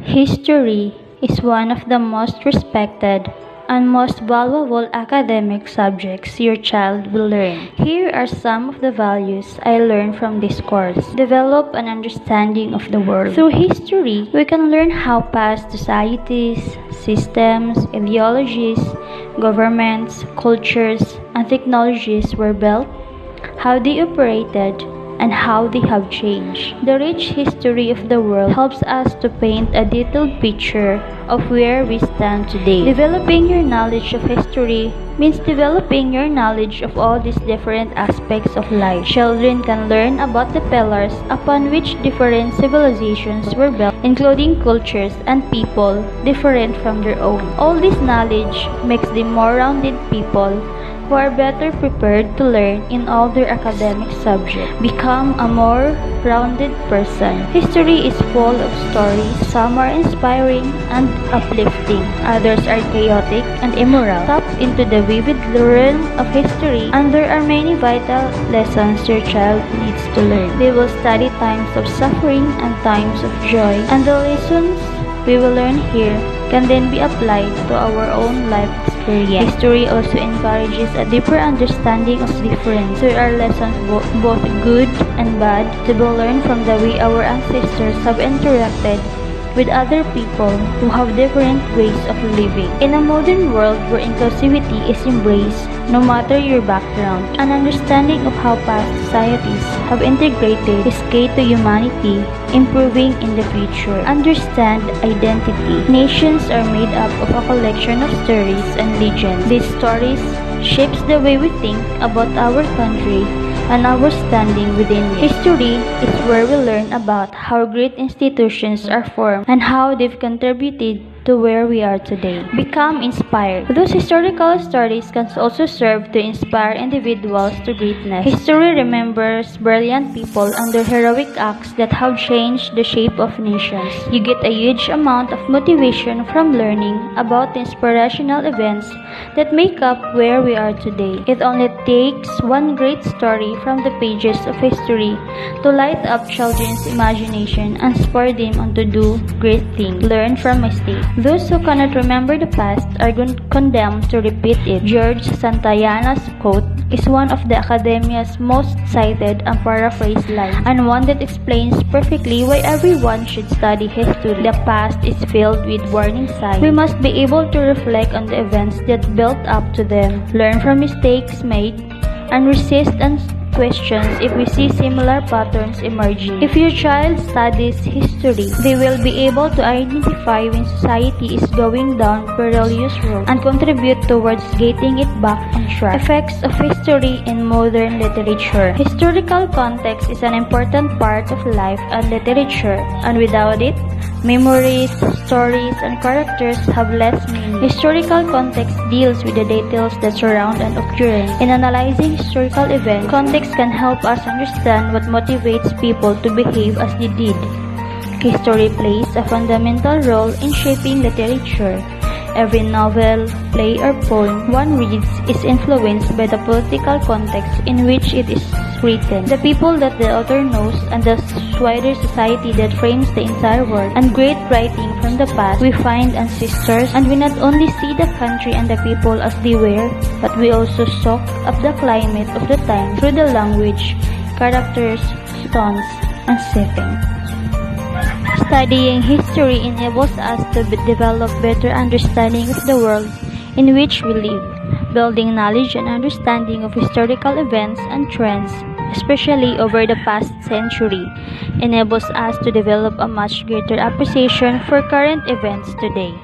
History is one of the most respected and most valuable academic subjects your child will learn. Here are some of the values I learned from this course. Develop an understanding of the world. Through history, we can learn how past societies, systems, ideologies, governments, cultures, and technologies were built, how they operated, and how they have changed. The rich history of the world helps us to paint a detailed picture of where we stand today. Developing your knowledge of history means developing your knowledge of all these different aspects of life. Children can learn about the pillars upon which different civilizations were built, including cultures and people different from their own. All this knowledge makes them more rounded people who are better prepared to learn in all their academic subjects. Become a more rounded person. History is full of stories. Some are inspiring and uplifting. Others are chaotic and immoral. Tap into the vivid realm of history, and there are many vital lessons your child needs to learn. They will study times of suffering and times of joy, and the lessons we will learn here can then be applied to our own life experience. History also encourages a deeper understanding of difference. There are lessons both good and bad to be learned from the way our ancestors have interacted with other people who have different ways of living. In a modern world where inclusivity is embraced, no matter your background, an understanding of how past societies have integrated is key to humanity improving in the future. Understand identity. Nations are made up of a collection of stories and legends. These stories shapes the way we think about our country and our standing within it. History is where we learn about how great institutions are formed and how they've contributed to where we are today. Become inspired. Those historical stories can also serve to inspire individuals to greatness. History remembers brilliant people and their heroic acts that have changed the shape of nations. You get a huge amount of motivation from learning about the inspirational events that make up where we are today. It only takes one great story from the pages of history to light up children's imagination and spur them on to do great things. Learn from mistakes. Those who cannot remember the past are condemned to repeat it. George Santayana's quote is one of the academia's most cited and paraphrased lines, and one that explains perfectly why everyone should study history. The past is filled with warning signs. We must be able to reflect on the events that built up to them, learn from mistakes made, and resist and questions if we see similar patterns emerging. If your child studies history, they will be able to identify when society is going down perilous road and contribute towards getting it back on track. Effects of history in modern literature. Historical context is an important part of life and literature, and without it, memories, stories, and characters have less meaning. Historical context deals with the details that surround an occurrence. In analyzing historical events, context can help us understand what motivates people to behave as they did. History plays a fundamental role in shaping literature. Every novel, play, or poem one reads is influenced by the political context in which it is written, the people that the author knows, and the wider society that frames the entire world. And great writing from the past, we find ancestors, and we not only see the country and the people as they were, but we also soak up the climate of the time through the language, characters, tones, and setting. Studying history enables us to develop better understanding of the world in which we live. Building knowledge and understanding of historical events and trends, especially over the past century, enables us to develop a much greater appreciation for current events today.